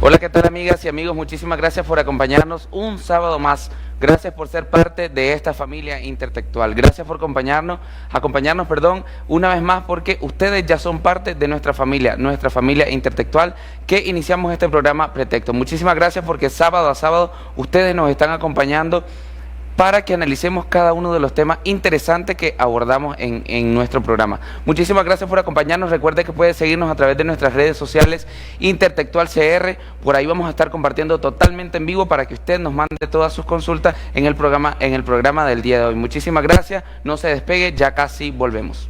Hola, ¿qué tal amigas y amigos? Muchísimas gracias por acompañarnos un sábado más. Gracias por ser parte de esta familia intertextual. Gracias por acompañarnos, una vez más porque ustedes ya son parte de nuestra familia intertextual que iniciamos este programa Pretexto. Muchísimas gracias porque sábado a sábado ustedes nos están acompañando para que analicemos cada uno de los temas interesantes que abordamos en nuestro programa. Muchísimas gracias por acompañarnos. Recuerde que puede seguirnos a través de nuestras redes sociales Intertextual CR. Por ahí vamos a estar compartiendo totalmente en vivo para que usted nos mande todas sus consultas en el programa del día de hoy. Muchísimas gracias. No se despegue, ya casi volvemos.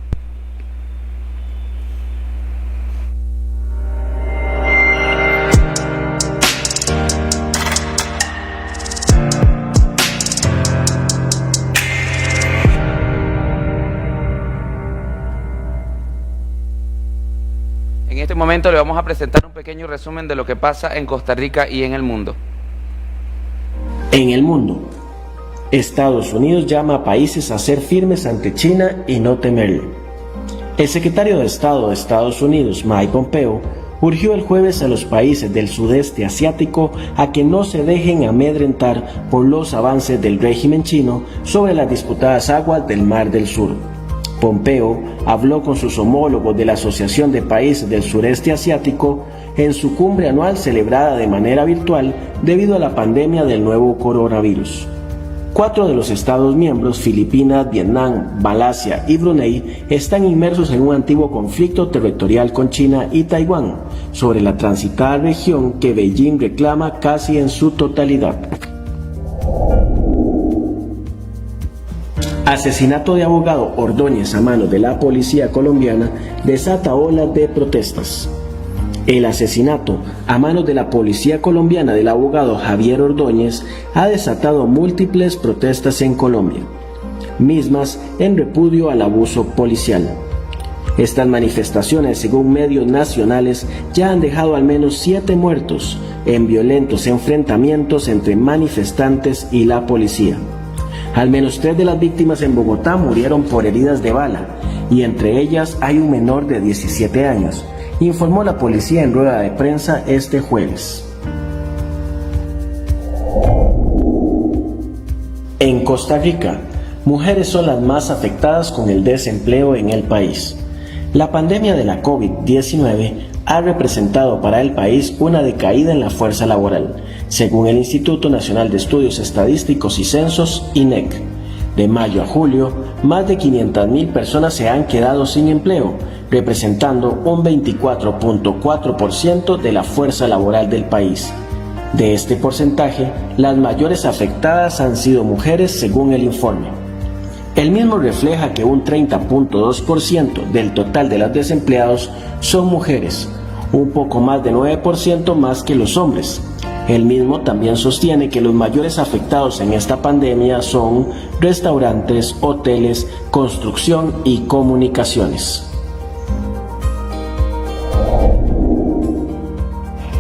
En este momento le vamos a presentar un pequeño resumen de lo que pasa en Costa Rica y en el mundo. En el mundo, Estados Unidos llama a países a ser firmes ante China y no temerle. El secretario de Estado de Estados Unidos, Mike Pompeo, urgió el jueves a los países del sudeste asiático a que no se dejen amedrentar por los avances del régimen chino sobre las disputadas aguas del Mar del Sur. Pompeo habló con sus homólogos de la Asociación de Países del Sureste Asiático en su cumbre anual celebrada de manera virtual debido a la pandemia del nuevo coronavirus. 4 de los estados miembros, Filipinas, Vietnam, Malasia y Brunei, están inmersos en un antiguo conflicto territorial con China y Taiwán sobre la transitada región que Beijing reclama casi en su totalidad. Asesinato de abogado Ordóñez a manos de la policía colombiana desata olas de protestas. El asesinato a manos de la policía colombiana del abogado Javier Ordóñez ha desatado múltiples protestas en Colombia, mismas en repudio al abuso policial. Estas manifestaciones, según medios nacionales, ya han dejado al menos 7 muertos en violentos enfrentamientos entre manifestantes y la policía. Al menos 3 de las víctimas en Bogotá murieron por heridas de bala y entre ellas hay un menor de 17 años, informó la policía en rueda de prensa este jueves. En Costa Rica, mujeres son las más afectadas con el desempleo en el país. La pandemia de la COVID-19 ha representado para el país una decaída en la fuerza laboral, según el Instituto Nacional de Estudios Estadísticos y Censos, INEC. De mayo a julio, más de 500,000 personas se han quedado sin empleo, representando un 24.4% de la fuerza laboral del país. De este porcentaje, las mayores afectadas han sido mujeres, según el informe. El mismo refleja que un 30.2% del total de los desempleados son mujeres, un poco más de 9% más que los hombres. El mismo también sostiene que los mayores afectados en esta pandemia son restaurantes, hoteles, construcción y comunicaciones.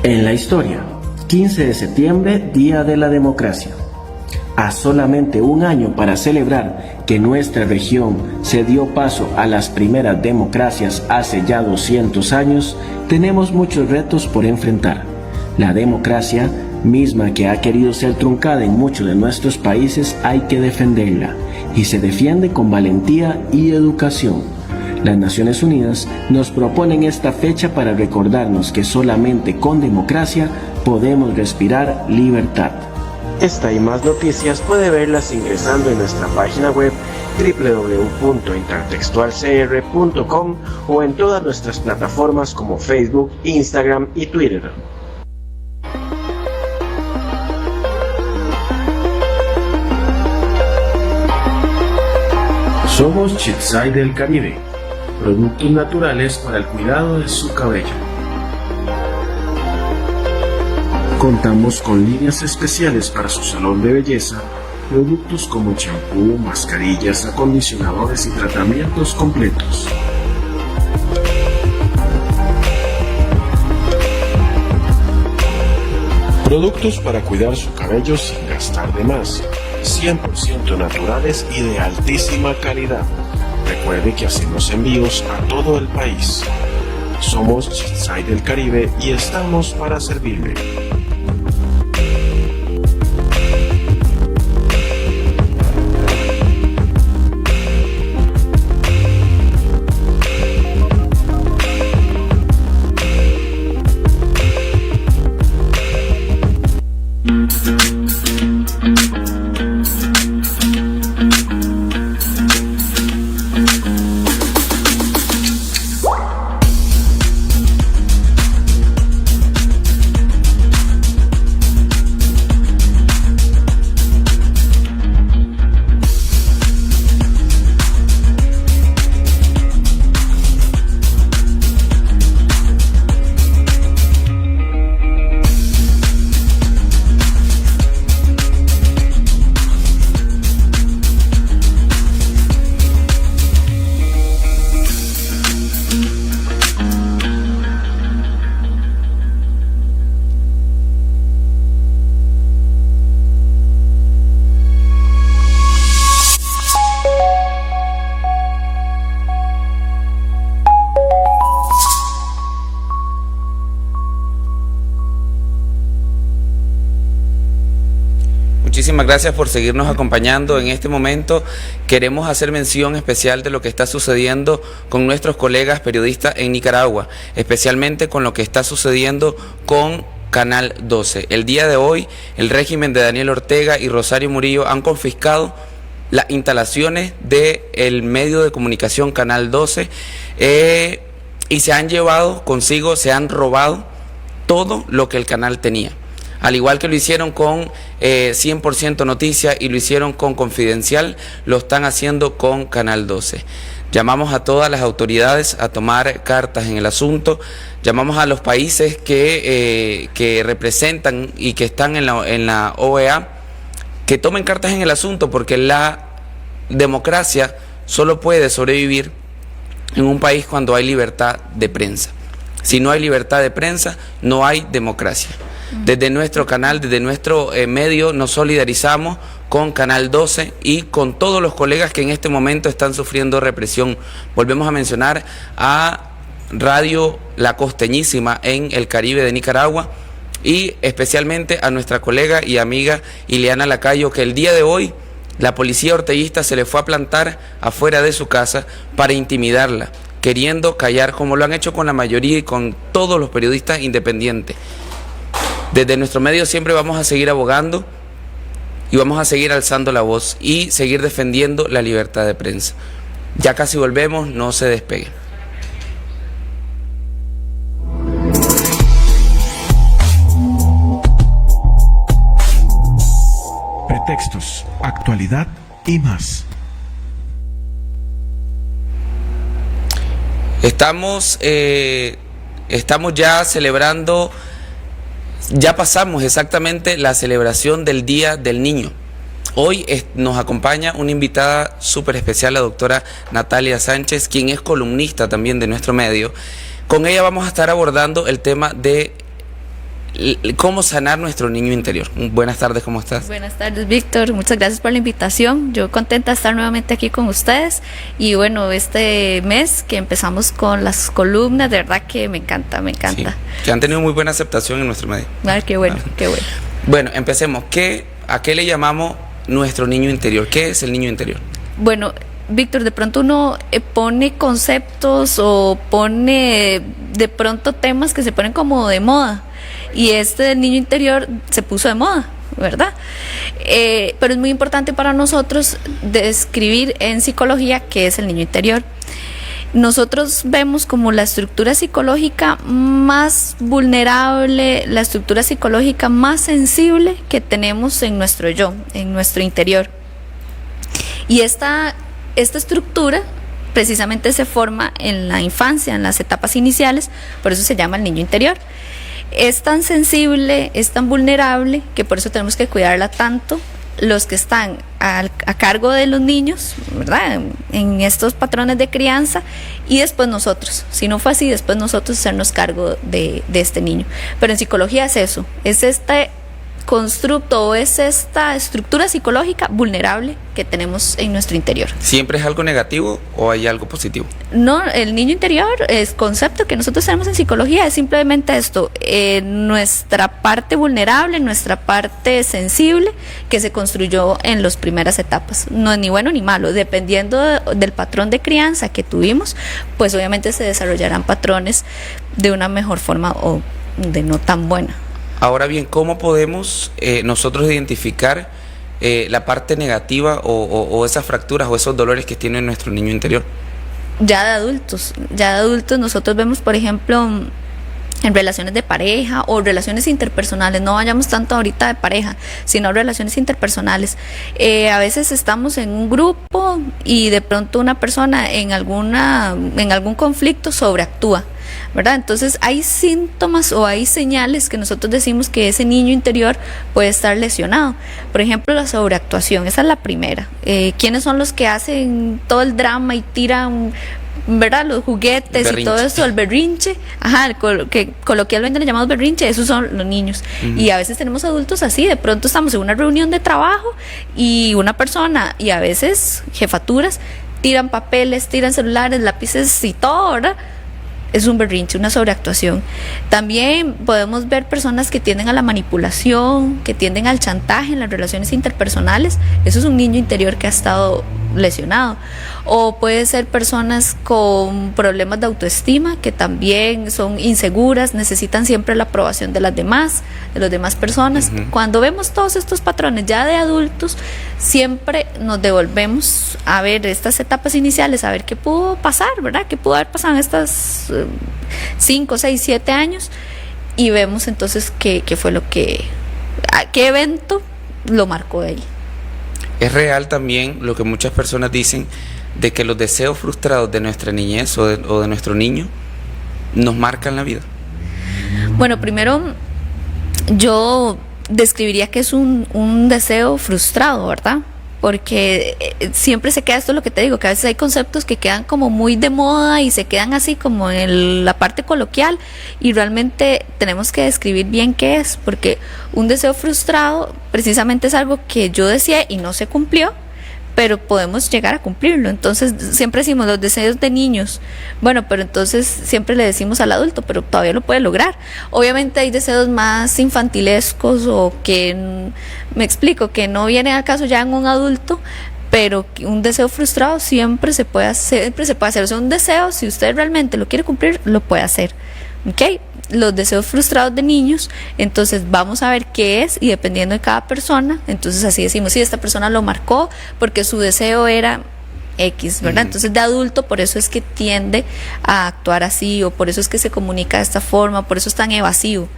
En la historia, 15 de septiembre, Día de la Democracia. A solamente un año para celebrar que nuestra región se dio paso a las primeras democracias hace ya 200 años, tenemos muchos retos por enfrentar. La democracia, misma que ha querido ser truncada en muchos de nuestros países, hay que defenderla, y se defiende con valentía y educación. Las Naciones Unidas nos proponen esta fecha para recordarnos que solamente con democracia podemos respirar libertad. Esta y más noticias puede verlas ingresando en nuestra página web www.intertextualcr.com o en todas nuestras plataformas como Facebook, Instagram y Twitter. Somos Chitsai del Caribe, productos naturales para el cuidado de su cabello. Contamos con líneas especiales para su salón de belleza, productos como champú, mascarillas, acondicionadores y tratamientos completos. Productos para cuidar su cabello sin gastar de más, 100% naturales y de altísima calidad. Recuerde que hacemos envíos a todo el país. Somos Side del Caribe y estamos para servirle. Muchísimas gracias por seguirnos acompañando. En este momento queremos hacer mención especial de lo que está sucediendo con nuestros colegas periodistas en Nicaragua, especialmente con lo que está sucediendo con Canal 12. El día de hoy, el régimen de Daniel Ortega y Rosario Murillo han confiscado las instalaciones del medio de comunicación Canal 12 y se han llevado consigo, se han robado todo lo que el canal tenía. Al igual que lo hicieron con 100% Noticias y lo hicieron con Confidencial, lo están haciendo con Canal 12. Llamamos a todas las autoridades a tomar cartas en el asunto, llamamos a los países que representan y que están en la OEA, que tomen cartas en el asunto, porque la democracia solo puede sobrevivir en un país cuando hay libertad de prensa. Si no hay libertad de prensa, no hay democracia. Desde nuestro canal, desde nuestro medio, nos solidarizamos con Canal 12 y con todos los colegas que en este momento están sufriendo represión. Volvemos a mencionar a Radio La Costeñísima en el Caribe de Nicaragua y especialmente a nuestra colega y amiga Ileana Lacayo, que el día de hoy la policía orteguista se le fue a plantar afuera de su casa para intimidarla, queriendo callar, como lo han hecho con la mayoría y con todos los periodistas independientes. Desde nuestro medio siempre vamos a seguir abogando y vamos a seguir alzando la voz y seguir defendiendo la libertad de prensa. Ya casi volvemos, no se despeguen. Pretextos, actualidad y más. Estamos ya celebrando. Ya pasamos exactamente la celebración del Día del Niño. Hoy nos acompaña una invitada súper especial, la doctora Natalia Sánchez, quien es columnista también de nuestro medio. Con ella vamos a estar abordando el tema de cómo sanar nuestro niño interior. Buenas tardes, ¿cómo estás? Buenas tardes, Víctor. Muchas gracias por la invitación. Yo contenta de estar nuevamente aquí con ustedes. Y bueno, este mes que empezamos con las columnas, de verdad que me encanta, me encanta. Sí, que han tenido muy buena aceptación en nuestro medio. Ah, qué bueno, qué bueno. Bueno, empecemos. ¿A qué le llamamos nuestro niño interior? ¿Qué es el niño interior? Bueno, Víctor, de pronto uno pone conceptos o pone de pronto temas que se ponen como de moda. Y este del niño interior se puso de moda, ¿verdad? Pero es muy importante para nosotros describir en psicología qué es el niño interior. Nosotros vemos como la estructura psicológica más vulnerable, la estructura psicológica más sensible que tenemos en nuestro yo, en nuestro interior. Y esta estructura precisamente se forma en la infancia, en las etapas iniciales, por eso se llama el niño interior. Es tan sensible, es tan vulnerable, que por eso tenemos que cuidarla tanto los que están a cargo de los niños, ¿verdad? En estos patrones de crianza, y después nosotros. Si no fue así, después nosotros hacernos cargo de este niño. Pero en psicología es eso, es este constructo o es esta estructura psicológica vulnerable que tenemos en nuestro interior. ¿Siempre es algo negativo o hay algo positivo? No, el niño interior, el concepto que nosotros tenemos en psicología es simplemente esto, nuestra parte vulnerable, nuestra parte sensible que se construyó en las primeras etapas. No es ni bueno ni malo, dependiendo del patrón de crianza que tuvimos, pues obviamente se desarrollarán patrones de una mejor forma o de no tan buena. Ahora bien, ¿cómo podemos nosotros identificar la parte negativa o esas fracturas o esos dolores que tiene nuestro niño interior? Ya de adultos nosotros vemos, por ejemplo, en relaciones de pareja o relaciones interpersonales, no vayamos tanto ahorita de pareja, sino relaciones interpersonales. A veces estamos en un grupo y de pronto una persona en algún conflicto sobreactúa, ¿verdad? Entonces hay síntomas o hay señales que nosotros decimos que ese niño interior puede estar lesionado. Por ejemplo, la sobreactuación, esa es la primera. ¿Quiénes son los que hacen todo el drama y tiran, ¿verdad?, los juguetes y todo eso, el berrinche? Ajá, que coloquialmente le llamamos berrinche, esos son los niños. Y a veces tenemos adultos así, de pronto estamos en una reunión de trabajo y una persona, y a veces jefaturas, tiran papeles, tiran celulares, lápices y todo, ¿verdad? Es un berrinche, una sobreactuación. También podemos ver personas que tienden a la manipulación, que tienden al chantaje en las relaciones interpersonales. Eso es un niño interior que ha estado lesionado. O puede ser personas con problemas de autoestima, que también son inseguras, necesitan siempre la aprobación de las demás personas. Cuando vemos todos estos patrones ya de adultos, siempre nos devolvemos a ver estas etapas iniciales, a ver qué pudo pasar, ¿verdad? ¿Qué pudo haber pasado en estas 5, 6, 7 años? Y vemos entonces qué fue qué evento lo marcó de ahí. Es real también lo que muchas personas dicen de que los deseos frustrados de nuestra niñez o de nuestro niño nos marcan la vida. Bueno, primero yo describiría que es un deseo frustrado, ¿verdad? Porque siempre se queda esto, lo que te digo, que a veces hay conceptos que quedan como muy de moda y se quedan así como en la parte coloquial, y realmente tenemos que describir bien qué es, porque un deseo frustrado precisamente es algo que yo deseé y no se cumplió, pero podemos llegar a cumplirlo. Entonces siempre decimos los deseos de niños, bueno, pero entonces siempre le decimos al adulto, pero todavía lo puede lograr. Obviamente hay deseos más infantilescos o que, me explico, que no vienen al caso ya en un adulto, pero un deseo frustrado siempre se puede hacer. O sea, un deseo, si usted realmente lo quiere cumplir, lo puede hacer, ¿ok? Los deseos frustrados de niños, entonces vamos a ver qué es, y dependiendo de cada persona, entonces así decimos, sí, esta persona lo marcó porque su deseo era X, ¿verdad? Entonces de adulto, por eso es que tiende a actuar así, o por eso es que se comunica de esta forma, por eso es tan evasivo.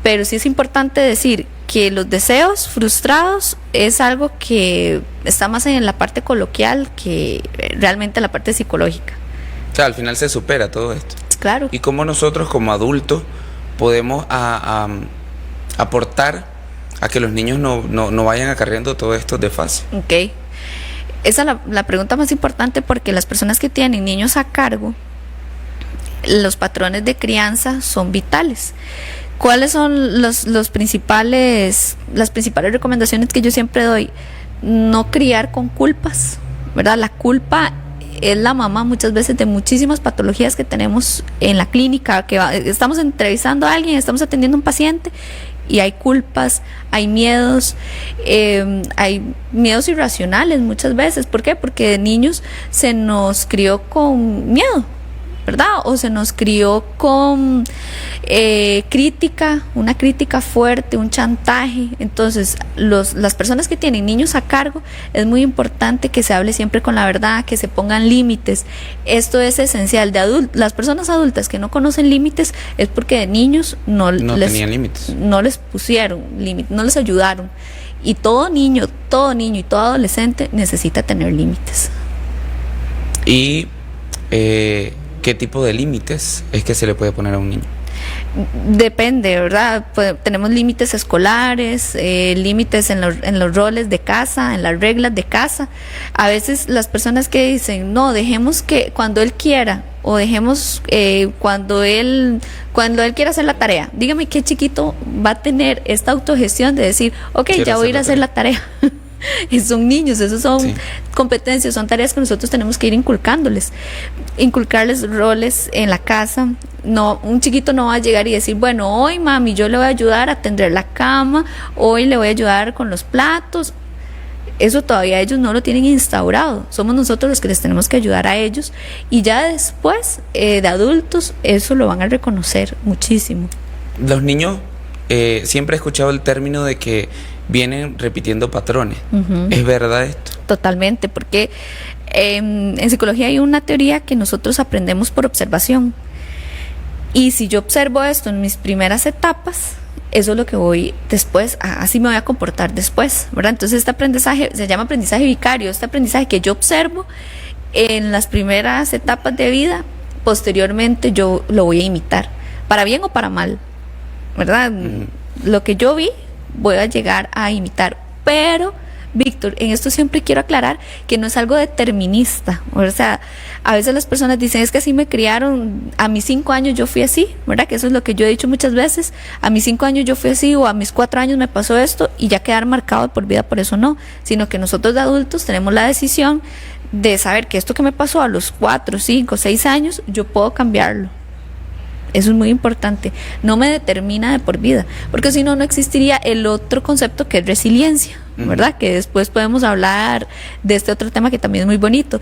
Pero sí es importante decir que los deseos frustrados es algo que está más en la parte coloquial que realmente en la parte psicológica. O sea, al final se supera todo esto. Claro. Y cómo nosotros como adultos podemos aportar a que los niños no vayan acarreando todo esto de fácil. Ok. Esa es la pregunta más importante, porque las personas que tienen niños a cargo, los patrones de crianza son vitales. ¿Cuáles son las principales recomendaciones que yo siempre doy? No criar con culpas, ¿verdad? La culpa es la mamá muchas veces de muchísimas patologías que tenemos en la clínica, estamos entrevistando a alguien, estamos atendiendo a un paciente y hay culpas, hay miedos irracionales muchas veces. ¿Por qué? Porque de niños se nos crió con miedo, ¿verdad? O se nos crió con una crítica fuerte, un chantaje. Entonces, las personas que tienen niños a cargo, es muy importante que se hable siempre con la verdad, que se pongan límites. Esto es esencial. Las personas adultas que no conocen límites es porque de niños no tenían límites, no les pusieron límites, no les ayudaron. Y todo niño y todo adolescente necesita tener límites. Y ¿qué tipo de límites es que se le puede poner a un niño? Depende, ¿verdad? Pues, tenemos límites escolares, límites en los roles de casa, en las reglas de casa. A veces las personas que dicen, no, dejemos que cuando él quiera, o dejemos cuando él quiera hacer la tarea. Dígame qué chiquito va a tener esta autogestión de decir, ok, ya voy a ir a hacer la tarea. Son niños, esos son competencias, son tareas que nosotros tenemos que ir inculcándoles, inculcarles roles en la casa. No, un chiquito no va a llegar y decir, bueno, hoy mami yo le voy a ayudar a tender la cama, hoy le voy a ayudar con los platos. Eso todavía ellos no lo tienen instaurado, somos nosotros los que les tenemos que ayudar a ellos, y ya después de adultos eso lo van a reconocer muchísimo. Los niños, siempre he escuchado el término de que vienen repitiendo patrones. ¿Es verdad esto? Totalmente, porque en psicología hay una teoría que nosotros aprendemos por observación, y si yo observo esto en mis primeras etapas, eso es lo que voy después, así me voy a comportar después, ¿verdad? Entonces este aprendizaje se llama aprendizaje vicario, este aprendizaje que yo observo en las primeras etapas de vida, posteriormente yo lo voy a imitar, para bien o para mal, ¿verdad? Lo que yo vi voy a llegar a imitar, pero Víctor, en esto siempre quiero aclarar que no es algo determinista. O sea, a veces las personas dicen, es que así me criaron, a mis 5 años yo fui así, ¿verdad? Que eso es lo que yo he dicho muchas veces, a mis 5 años yo fui así, o a mis 4 años me pasó esto, y ya quedar marcado de por vida por eso no, sino que nosotros de adultos tenemos la decisión de saber que esto que me pasó a los 4, 5, 6 años, yo puedo cambiarlo. Eso es muy importante, no me determina de por vida, porque si no, no existiría el otro concepto que es resiliencia, ¿verdad? Que después podemos hablar de este otro tema que también es muy bonito.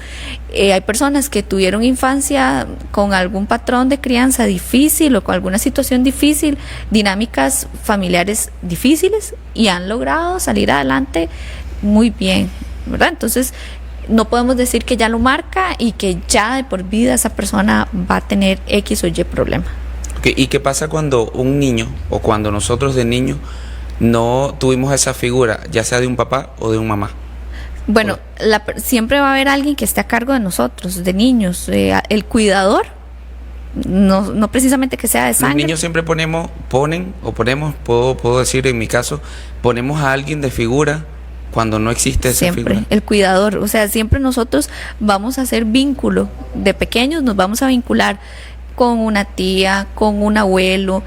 Hay personas que tuvieron infancia con algún patrón de crianza difícil o con alguna situación difícil, dinámicas familiares difíciles, y han logrado salir adelante muy bien, ¿verdad? Entonces no podemos decir que ya lo marca y que ya de por vida esa persona va a tener X o Y problema. Okay. ¿Y qué pasa cuando un niño, o cuando nosotros de niños no tuvimos esa figura, ya sea de un papá o de un mamá? Bueno, siempre va a haber alguien que esté a cargo de nosotros, de niños, el cuidador, no precisamente que sea de sangre. Los niños siempre ponemos, puedo decir en mi caso, ponemos a alguien de figura cuando no existe esa siempre figura. El cuidador, o sea, siempre nosotros vamos a hacer vínculo, de pequeños nos vamos a vincular con una tía, con un abuelo,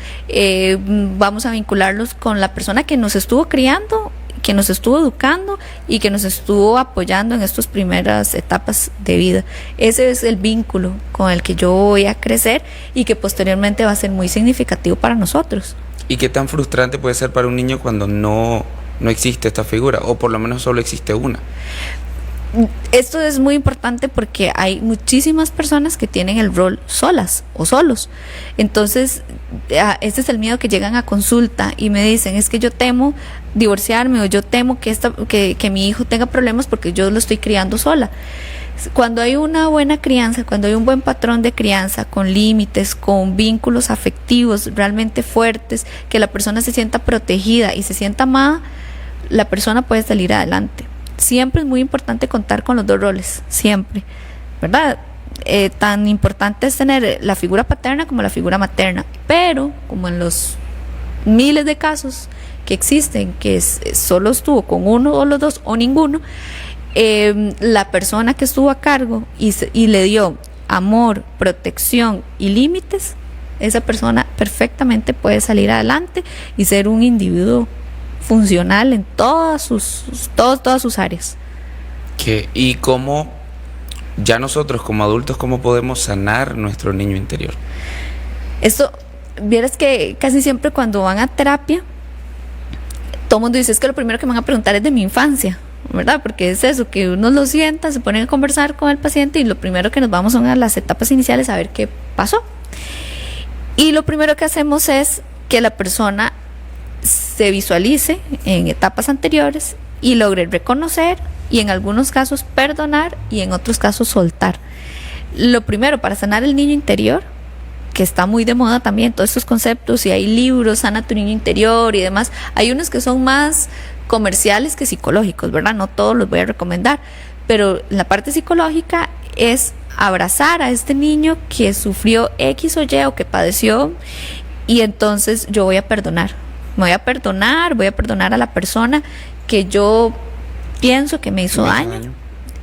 vamos a vincularlos con la persona que nos estuvo criando, que nos estuvo educando y que nos estuvo apoyando en estas primeras etapas de vida. Ese es el vínculo con el que yo voy a crecer y que posteriormente va a ser muy significativo para nosotros. ¿Y qué tan frustrante puede ser para un niño cuando no existe esta figura, o por lo menos solo existe una? Esto es muy importante porque hay muchísimas personas que tienen el rol solas o solos. Entonces, este es el miedo que llegan a consulta y me dicen, es que yo temo divorciarme, o yo temo que mi hijo tenga problemas porque yo lo estoy criando sola. Cuando hay una buena crianza, cuando hay un buen patrón de crianza, con límites, con vínculos afectivos realmente fuertes, que la persona se sienta protegida y se sienta amada, la persona puede salir adelante. Siempre es muy importante contar con los dos roles, siempre, ¿verdad? Tan importante es tener la figura paterna como la figura materna, pero como en los miles de casos que existen, que solo estuvo con uno o los dos o ninguno, la persona que estuvo a cargo y le dio amor, protección y límites, esa persona perfectamente puede salir adelante y ser un individuo funcional en todas sus áreas. ¿Y cómo, ya nosotros como adultos, cómo podemos sanar nuestro niño interior? Esto, vieras que casi siempre cuando van a terapia, todo el mundo dice, es que lo primero que me van a preguntar es de mi infancia, ¿verdad? Porque es eso, que uno lo sienta, se ponen a conversar con el paciente y lo primero que nos vamos son a las etapas iniciales a ver qué pasó. Y lo primero que hacemos es que la persona se visualice en etapas anteriores y logre reconocer, y en algunos casos perdonar, y en otros casos soltar. Lo primero para sanar el niño interior, que está muy de moda también todos estos conceptos, y hay libros, Sana tu niño interior y demás, hay unos que son más comerciales que psicológicos, ¿verdad? No todos los voy a recomendar, pero la parte psicológica es abrazar a este niño que sufrió X o Y o que padeció, y entonces yo voy a perdonar. Voy a perdonar a la persona que yo pienso que me hizo daño.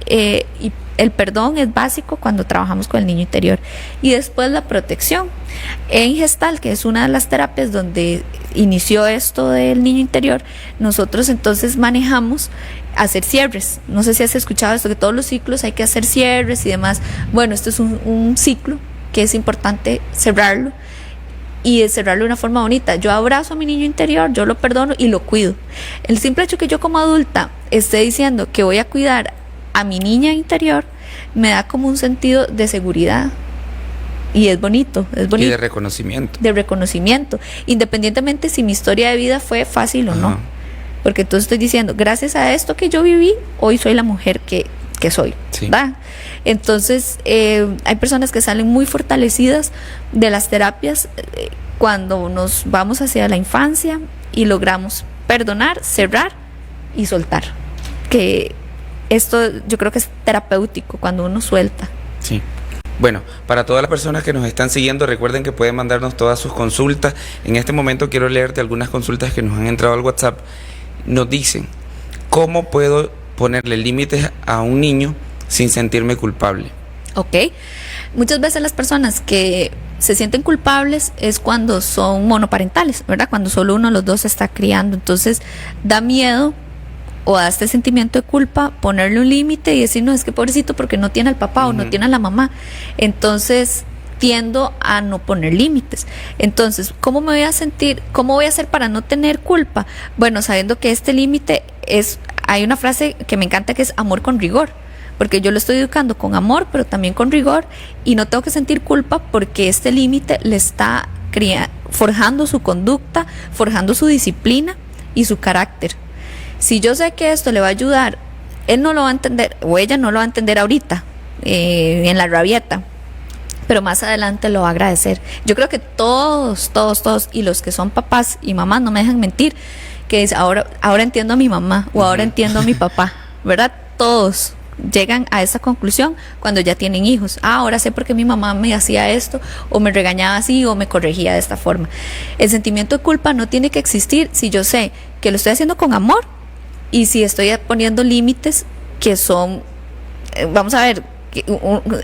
Y el perdón es básico cuando trabajamos con el niño interior. Y después la protección. En Gestalt, que es una de las terapias donde inició esto del niño interior, nosotros entonces manejamos hacer cierres. No sé si has escuchado esto, que todos los ciclos hay que hacer cierres y demás. Bueno, esto es un ciclo que es importante cerrarlo, y cerrarlo de una forma bonita. Yo abrazo a mi niño interior, yo lo perdono y lo cuido. El simple hecho que yo como adulta esté diciendo que voy a cuidar a mi niña interior me da como un sentido de seguridad, y es bonito, y de reconocimiento, independientemente si mi historia de vida fue fácil o no, porque entonces estoy diciendo, gracias a esto que yo viví, hoy soy la mujer que soy, ¿verdad? Entonces hay personas que salen muy fortalecidas de las terapias cuando nos vamos hacia la infancia y logramos perdonar, cerrar y soltar, que esto yo creo que es terapéutico cuando uno suelta. Sí. Bueno, para todas las personas que nos están siguiendo, recuerden que pueden mandarnos todas sus consultas. En este momento quiero leerte algunas consultas que nos han entrado al WhatsApp. Nos dicen, ¿cómo puedo ponerle límites a un niño sin sentirme culpable? Ok. Muchas veces las personas que se sienten culpables es cuando son monoparentales, ¿verdad? Cuando solo uno de los dos se está criando. Entonces da miedo o da este sentimiento de culpa ponerle un límite y decir, no, es que pobrecito porque no tiene al papá o no tiene a la mamá. Entonces tiendo a no poner límites. Entonces, ¿cómo me voy a sentir? ¿Cómo voy a hacer para no tener culpa? Bueno, sabiendo que este límite es, hay una frase que me encanta que es amor con rigor, porque yo lo estoy educando con amor, pero también con rigor, y no tengo que sentir culpa porque este límite le está forjando su conducta, forjando su disciplina y su carácter. Si yo sé que esto le va a ayudar, él no lo va a entender, o ella no lo va a entender ahorita, en la rabieta, pero más adelante lo va a agradecer. Yo creo que todos, y los que son papás y mamás no me dejan mentir, que es ahora entiendo a mi mamá, o ahora entiendo a mi papá, ¿verdad? Todos llegan a esa conclusión cuando ya tienen hijos. Ahora sé por qué mi mamá me hacía esto, o me regañaba así, o me corregía de esta forma. El sentimiento de culpa no tiene que existir si yo sé que lo estoy haciendo con amor, y si estoy poniendo límites que son, vamos a ver,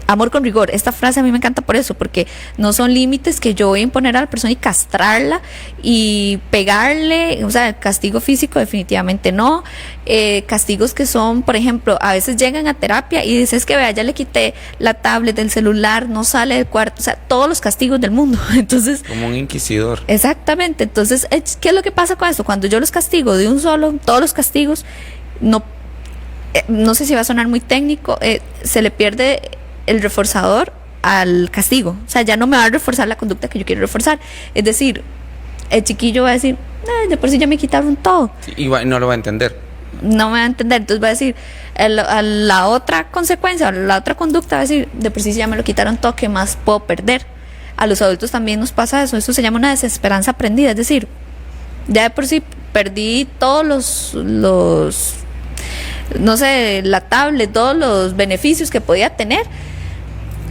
amor con rigor. Esta frase a mí me encanta por eso, porque no son límites que yo voy a imponer a la persona y castrarla y pegarle, o sea, castigo físico definitivamente no. Castigos que son, por ejemplo, a veces llegan a terapia y dices que vea, ya le quité la tablet del celular, no sale del cuarto, o sea, todos los castigos del mundo. Entonces, como un inquisidor. Exactamente. Entonces, ¿qué es lo que pasa con esto? Cuando yo los castigo de un solo, todos los castigos, no sé si va a sonar muy técnico, se le pierde el reforzador al castigo. O sea, ya no me va a reforzar la conducta que yo quiero reforzar. Es decir, el chiquillo va a decir, de por sí ya me quitaron todo. Sí, igual no lo va a entender. No me va a entender. Entonces va a decir, a la otra consecuencia, a la otra conducta va a decir, de por sí ya me lo quitaron todo, ¿qué más puedo perder? A los adultos también nos pasa eso. Eso se llama una desesperanza aprendida. Es decir, ya de por sí perdí todos los no sé, la tablet, todos los beneficios que podía tener.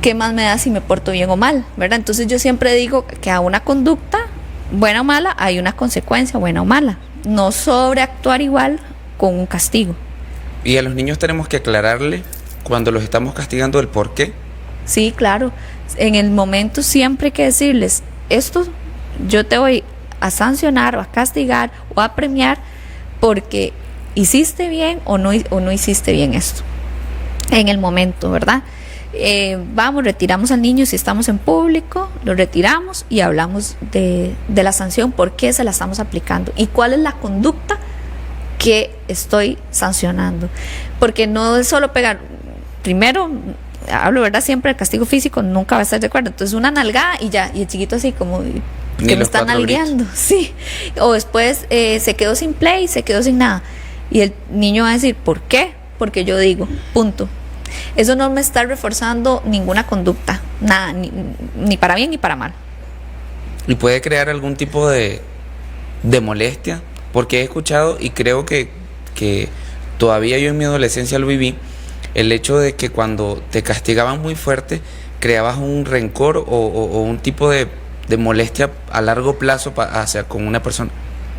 ¿Qué más me da si me porto bien o mal? ¿Verdad? Entonces yo siempre digo que a una conducta, buena o mala, hay una consecuencia, buena o mala. No sobreactuar igual con un castigo. ¿Y a los niños tenemos que aclararle cuando los estamos castigando el por qué? Sí, claro. En el momento siempre hay que decirles, esto yo te voy a sancionar o a castigar o a premiar porque hiciste bien o no hiciste bien esto en el momento, ¿verdad? Retiramos al niño si estamos en público, lo retiramos y hablamos de la sanción, por qué se la estamos aplicando y cuál es la conducta que estoy sancionando, porque no es solo pegar. Primero hablo, ¿verdad? Siempre el castigo físico nunca va a estar de acuerdo, entonces una nalgada y ya, y el chiquito así como que me está nalgueando, sí, o después se quedó sin play, se quedó sin nada. Y el niño va a decir, ¿por qué? Porque yo digo, punto. Eso no me está reforzando ninguna conducta, nada, ni para bien ni para mal. ¿Y puede crear algún tipo de molestia? Porque he escuchado y creo que todavía yo en mi adolescencia lo viví, el hecho de que cuando te castigaban muy fuerte, creabas un rencor o un tipo de de molestia a largo plazo hacia con una persona?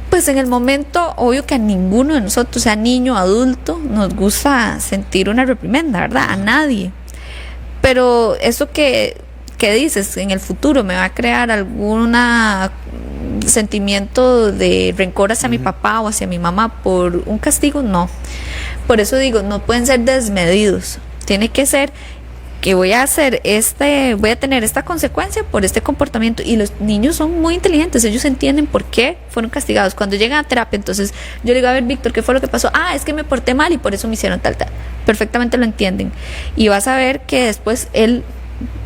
Pues en el momento, obvio que a ninguno de nosotros, sea niño, adulto, nos gusta sentir una reprimenda, ¿verdad? A nadie. Pero eso que dices, en el futuro me va a crear algún sentimiento de rencor hacia mi papá o hacia mi mamá por un castigo, no. Por eso digo, no pueden ser desmedidos. Tiene que ser que voy a tener esta consecuencia por este comportamiento. Y los niños son muy inteligentes, ellos entienden por qué fueron castigados. Cuando llegan a terapia, entonces yo le digo, a ver, Víctor, ¿qué fue lo que pasó? Es que me porté mal y por eso me hicieron tal. Perfectamente lo entienden. Y vas a ver que después él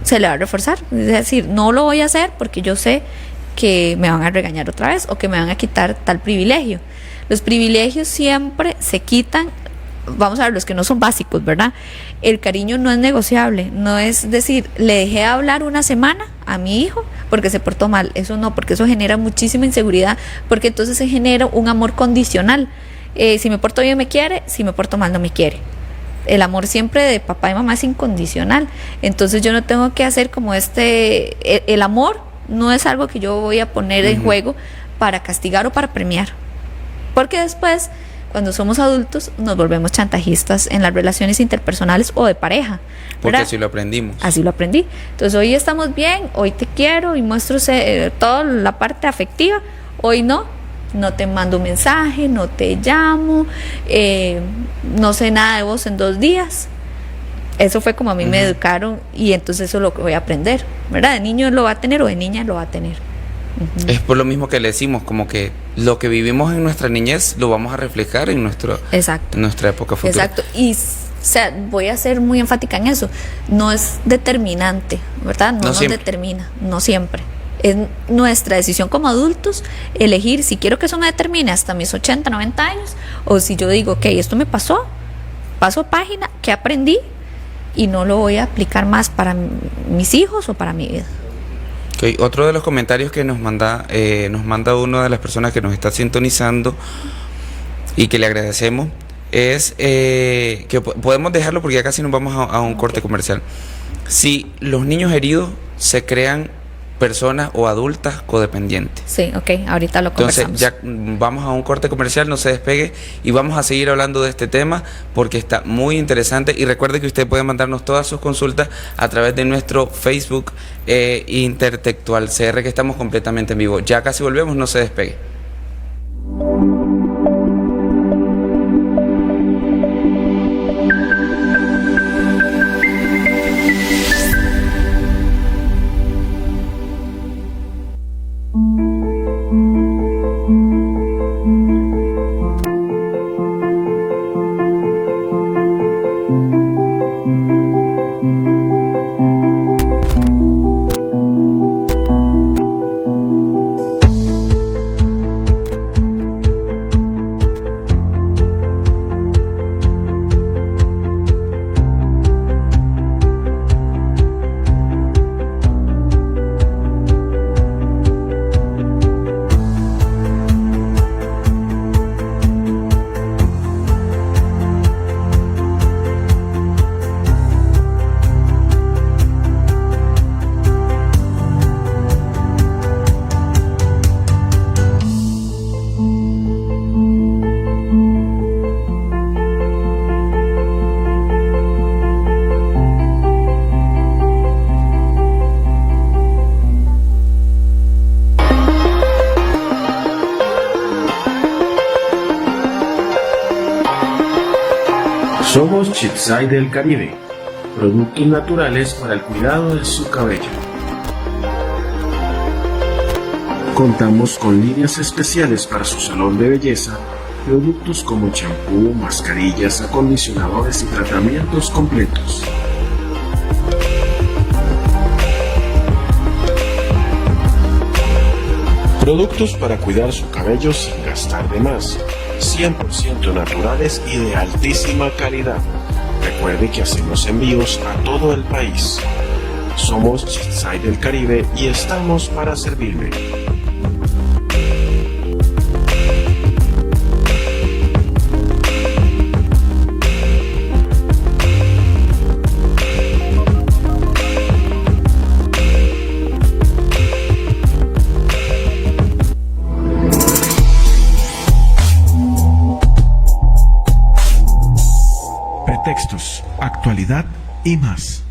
se le va a reforzar. Es decir, no lo voy a hacer porque yo sé que me van a regañar otra vez o que me van a quitar tal privilegio. Los privilegios siempre se quitan. Vamos a ver, los que no son básicos, ¿verdad? El cariño no es negociable, no es decir, le dejé hablar una semana a mi hijo porque se portó mal. Eso no, porque eso genera muchísima inseguridad, porque entonces se genera un amor condicional. Si me porto bien me quiere, si me porto mal no me quiere. El amor siempre de papá y mamá es incondicional. Entonces yo no tengo que hacer como el amor no es algo que yo voy a poner en juego para castigar o para premiar, porque después, cuando somos adultos, nos volvemos chantajistas en las relaciones interpersonales o de pareja, ¿verdad? Porque así lo aprendimos. Así lo aprendí. Entonces, hoy estamos bien, hoy te quiero y muestro toda la parte afectiva. Hoy no te mando un mensaje, no te llamo, no sé nada de vos en 2 días. Eso fue como a mí me educaron y entonces eso es lo que voy a aprender, ¿verdad? De niño lo va a tener o de niña lo va a tener. Es por lo mismo que le decimos, como que lo que vivimos en nuestra niñez lo vamos a reflejar en nuestra época futura. Exacto. Y voy a ser muy enfática en eso. No es determinante, ¿verdad? No nos determina, no siempre. Es nuestra decisión como adultos elegir si quiero que eso me determine hasta mis 80, 90 años o si yo digo, ok, esto me pasó, paso página, ¿qué aprendí? Y no lo voy a aplicar más para mis hijos o para mi vida. Okay. Otro de los comentarios que nos manda una de las personas que nos está sintonizando y que le agradecemos es que podemos dejarlo porque ya casi nos vamos a un corte comercial. Si los niños heridos se crean personas o adultas codependientes. Sí, ok, ahorita lo conversamos. Entonces ya vamos a un corte comercial, no se despegue y vamos a seguir hablando de este tema porque está muy interesante. Y recuerde que usted puede mandarnos todas sus consultas a través de nuestro Facebook Intertextual CR, que estamos completamente en vivo. Ya casi volvemos, no se despegue. Somos Chipside del Caribe, productos naturales para el cuidado de su cabello. Contamos con líneas especiales para su salón de belleza, productos como champú, mascarillas, acondicionadores y tratamientos completos. Productos para cuidar su cabello sin gastar de más. 100% naturales y de altísima calidad. Recuerde que hacemos envíos a todo el país. Somos Chipside del Caribe y estamos para servirle. contextos, actualidad y más.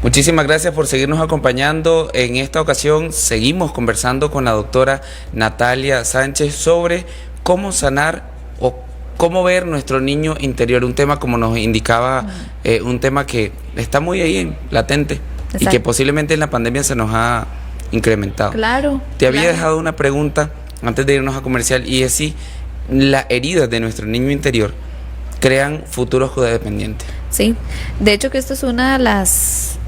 Muchísimas gracias por seguirnos acompañando. En esta ocasión seguimos conversando con la doctora Natalia Sánchez sobre cómo sanar o cómo ver nuestro niño interior. Un tema, como nos indicaba, un tema que está muy ahí, latente. Exacto. Y que posiblemente en la pandemia se nos ha incrementado. Claro. Te había dejado una pregunta antes de irnos a comercial, y es si las heridas de nuestro niño interior crean futuros codependientes. Sí, de hecho que esto es una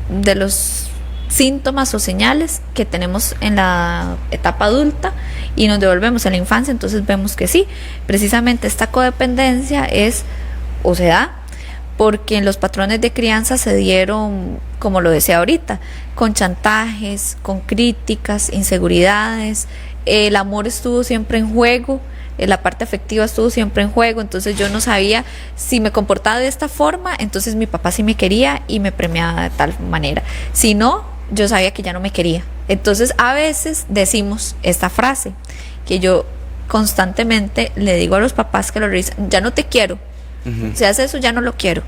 de los síntomas o señales que tenemos en la etapa adulta y nos devolvemos en la infancia. Entonces vemos que sí, precisamente esta codependencia se da porque en los patrones de crianza se dieron, como lo decía ahorita, con chantajes, con críticas, inseguridades. El amor estuvo siempre en juego, la parte afectiva estuvo siempre en juego. Entonces yo no sabía si me comportaba de esta forma, entonces mi papá sí me quería y me premiaba de tal manera. Si no, yo sabía que ya no me quería. Entonces a veces decimos esta frase que yo constantemente le digo a los papás que lo revisan: ya no te quiero. Si hace eso, ya no lo quiero,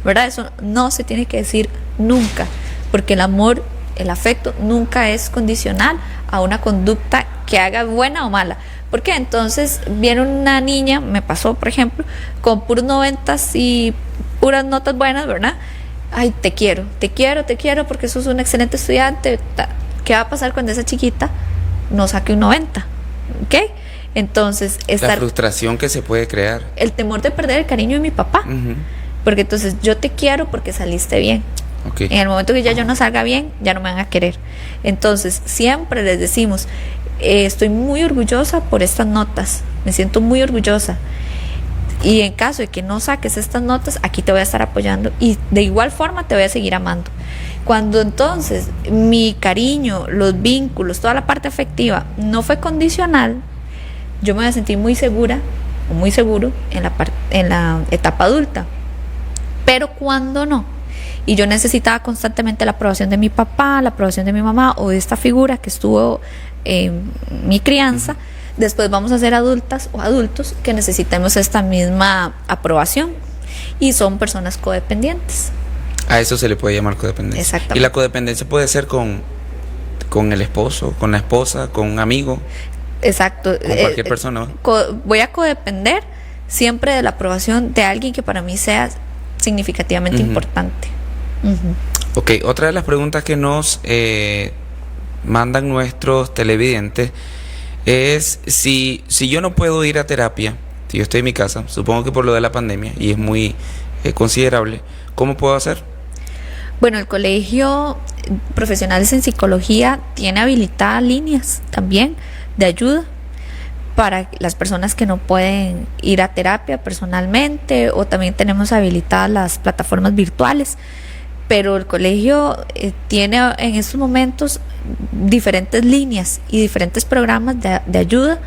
¿verdad? Eso no se tiene que decir nunca, porque el amor, el afecto nunca es condicional a una conducta que haga buena o mala. Porque entonces viene una niña, me pasó por ejemplo, con puros 90s y puras notas buenas, ¿verdad? Ay, te quiero porque sos un excelente estudiante. ¿Qué va a pasar cuando esa chiquita no saque un 90? ¿Ok? Entonces, la frustración que se puede crear, el temor de perder el cariño de mi papá, porque entonces yo te quiero porque saliste bien. En el momento que ya yo no salga bien, ya no me van a querer. Entonces siempre les decimos: estoy muy orgullosa por estas notas, me siento muy orgullosa, y en caso de que no saques estas notas, aquí te voy a estar apoyando y de igual forma te voy a seguir amando. Cuando entonces mi cariño, los vínculos, toda la parte afectiva no fue condicional, yo me voy a sentir muy segura o muy seguro en la etapa adulta. Pero cuando no, y yo necesitaba constantemente la aprobación de mi papá, la aprobación de mi mamá o de esta figura que estuvo en mi crianza, después vamos a ser adultas o adultos que necesitemos esta misma aprobación, y son personas codependientes. A eso se le puede llamar codependencia. Exactamente. Y la codependencia puede ser con el esposo, con la esposa, con un amigo. Exacto. Con cualquier persona. Voy a codepender siempre de la aprobación de alguien que para mí sea significativamente importante. Ok, otra de las preguntas que nos mandan nuestros televidentes es si yo no puedo ir a terapia, si yo estoy en mi casa, supongo que por lo de la pandemia, y es muy considerable, ¿cómo puedo hacer? Bueno, el Colegio Profesionales en Psicología tiene habilitadas líneas también de ayuda para las personas que no pueden ir a terapia personalmente, o también tenemos habilitadas las plataformas virtuales. Pero el colegio tiene en estos momentos diferentes líneas y diferentes programas de ayuda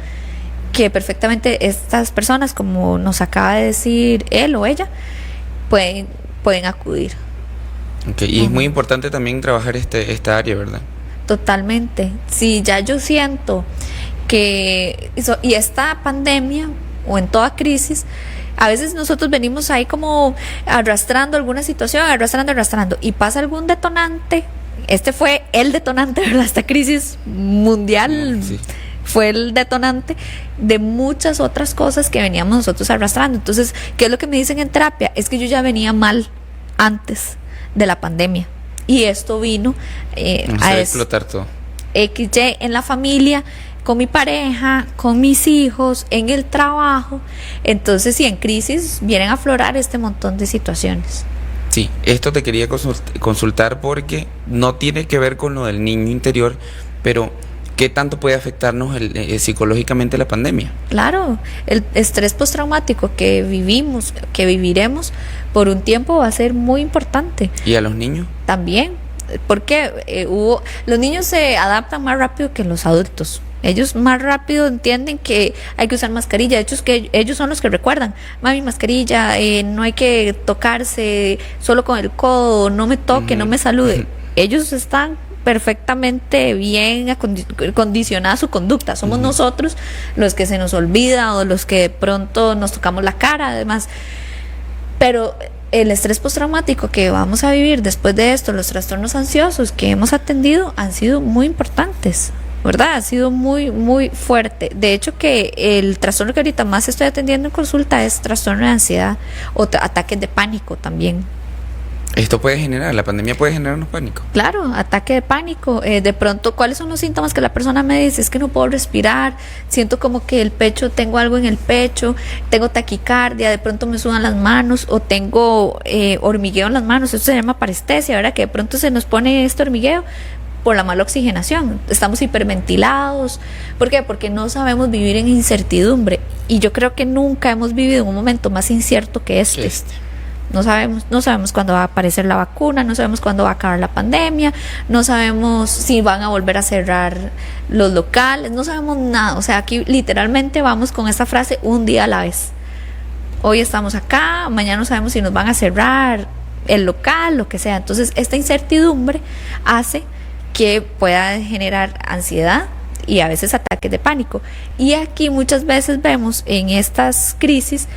que perfectamente estas personas, como nos acaba de decir él o ella, pueden acudir. Okay. Y es muy importante también trabajar esta área, ¿verdad? Totalmente. Si ya yo siento que y esta pandemia o en toda crisis, a veces nosotros venimos ahí como arrastrando alguna situación, arrastrando, y pasa algún detonante. Este fue el detonante, ¿verdad? Esta crisis mundial fue el detonante de muchas otras cosas que veníamos nosotros arrastrando. Entonces, ¿qué es lo que me dicen en terapia? Es que yo ya venía mal antes de la pandemia, y esto vino a explotar todo. XY en la familia, con mi pareja, con mis hijos, en el trabajo. Entonces, sí, en crisis vienen a aflorar este montón de situaciones. Sí, esto te quería consultar porque no tiene que ver con lo del niño interior, pero ¿qué tanto puede afectarnos psicológicamente la pandemia? Claro, el estrés postraumático que viviremos por un tiempo va a ser muy importante. ¿Y a los niños? También, porque los niños se adaptan más rápido que los adultos. Ellos más rápido entienden que hay que usar mascarilla. De hecho, es que ellos son los que recuerdan: mami, mascarilla, no hay que tocarse solo con el codo, no me toque, no me salude. Ellos están perfectamente bien condicionada su conducta. Somos nosotros los que se nos olvida, o los que de pronto nos tocamos la cara, además. Pero el estrés postraumático que vamos a vivir después de esto, los trastornos ansiosos que hemos atendido han sido muy importantes, ¿verdad? Ha sido muy, muy fuerte. De hecho, que el trastorno que ahorita más estoy atendiendo en consulta es trastorno de ansiedad o ataques de pánico también. Esto puede generar, la pandemia puede generarnos pánico. Claro, ataque de pánico. De pronto, ¿cuáles son los síntomas que la persona me dice? Es que no puedo respirar, siento como que el pecho, tengo algo en el pecho, tengo taquicardia, de pronto me sudan las manos o tengo hormigueo en las manos. Esto se llama parestesia, ¿verdad? Que de pronto se nos pone este hormigueo por la mala oxigenación. Estamos hiperventilados. ¿Por qué? Porque no sabemos vivir en incertidumbre. Y yo creo que nunca hemos vivido en un momento más incierto que este. No sabemos cuándo va a aparecer la vacuna, no sabemos cuándo va a acabar la pandemia, no sabemos si van a volver a cerrar los locales, no sabemos nada. O sea, aquí literalmente vamos con esta frase un día a la vez. Hoy estamos acá, mañana no sabemos si nos van a cerrar el local, lo que sea. Entonces, esta incertidumbre hace que pueda generar ansiedad y a veces ataques de pánico. Y aquí muchas veces vemos en estas crisis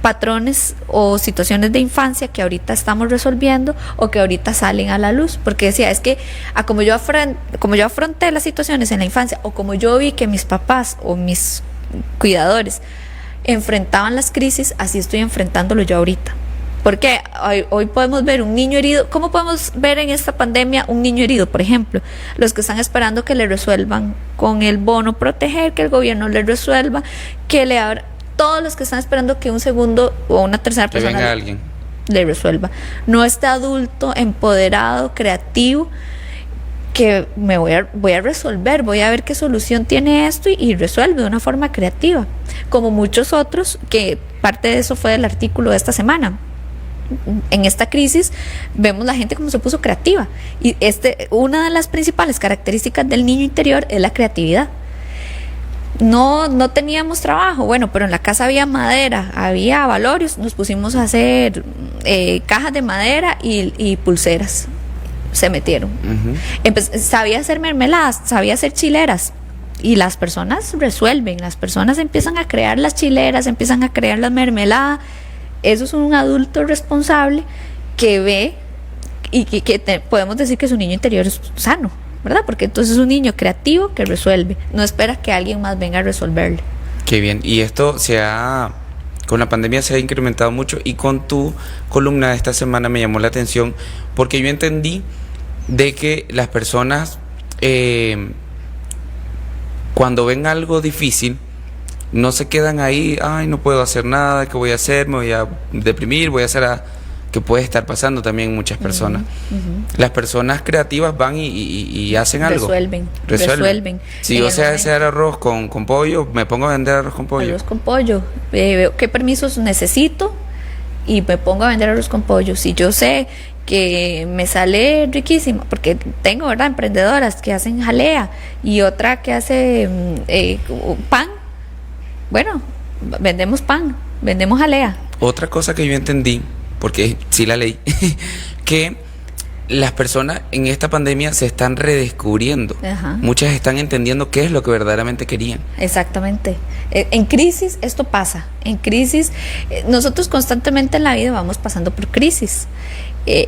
patrones o situaciones de infancia que ahorita estamos resolviendo o que ahorita salen a la luz, porque decía, es que como yo afronté las situaciones en la infancia o como yo vi que mis papás o mis cuidadores enfrentaban las crisis, así estoy enfrentándolo yo ahorita. Porque hoy podemos ver un niño herido. ¿Cómo podemos ver en esta pandemia un niño herido? Por ejemplo, los que están esperando que le resuelvan con el bono proteger, que el gobierno le resuelva, que le abra. Todos los que están esperando que un segundo o una tercera persona le resuelva. No este adulto empoderado, creativo, que voy a resolver, voy a ver qué solución tiene esto y resuelve de una forma creativa. Como muchos otros, que parte de eso fue del artículo de esta semana. En esta crisis vemos la gente como se puso creativa. Y una de las principales características del niño interior es la creatividad. No teníamos trabajo, bueno, pero en la casa había madera, había valorios, nos pusimos a hacer cajas de madera y pulseras, se metieron. Sabía hacer mermeladas, sabía hacer chileras, y las personas resuelven, las personas empiezan a crear las chileras, empiezan a crear las mermeladas. Eso es un adulto responsable que ve y que podemos decir que su niño interior es sano, ¿verdad? Porque entonces es un niño creativo que resuelve, no espera que alguien más venga a resolverle. Qué bien, y esto con la pandemia se ha incrementado mucho, y con tu columna de esta semana me llamó la atención, porque yo entendí de que las personas cuando ven algo difícil, no se quedan ahí, ay, no puedo hacer nada, ¿qué voy a hacer? Me voy a deprimir, voy a hacer que puede estar pasando también en muchas personas. Las personas creativas van y hacen algo. Resuelven. Si yo sé hacer arroz con pollo, me pongo a vender arroz con pollo. Arroz con pollo. Veo qué permisos necesito y me pongo a vender arroz con pollo. Si yo sé que me sale riquísimo, porque tengo, ¿verdad?, emprendedoras que hacen jalea y otra que hace pan. Bueno, vendemos pan, vendemos jalea. Otra cosa que yo entendí, porque sí la leí, que las personas en esta pandemia se están redescubriendo. Muchas están entendiendo qué es lo que verdaderamente querían. Exactamente. En crisis esto pasa. En crisis, nosotros constantemente en la vida vamos pasando por crisis.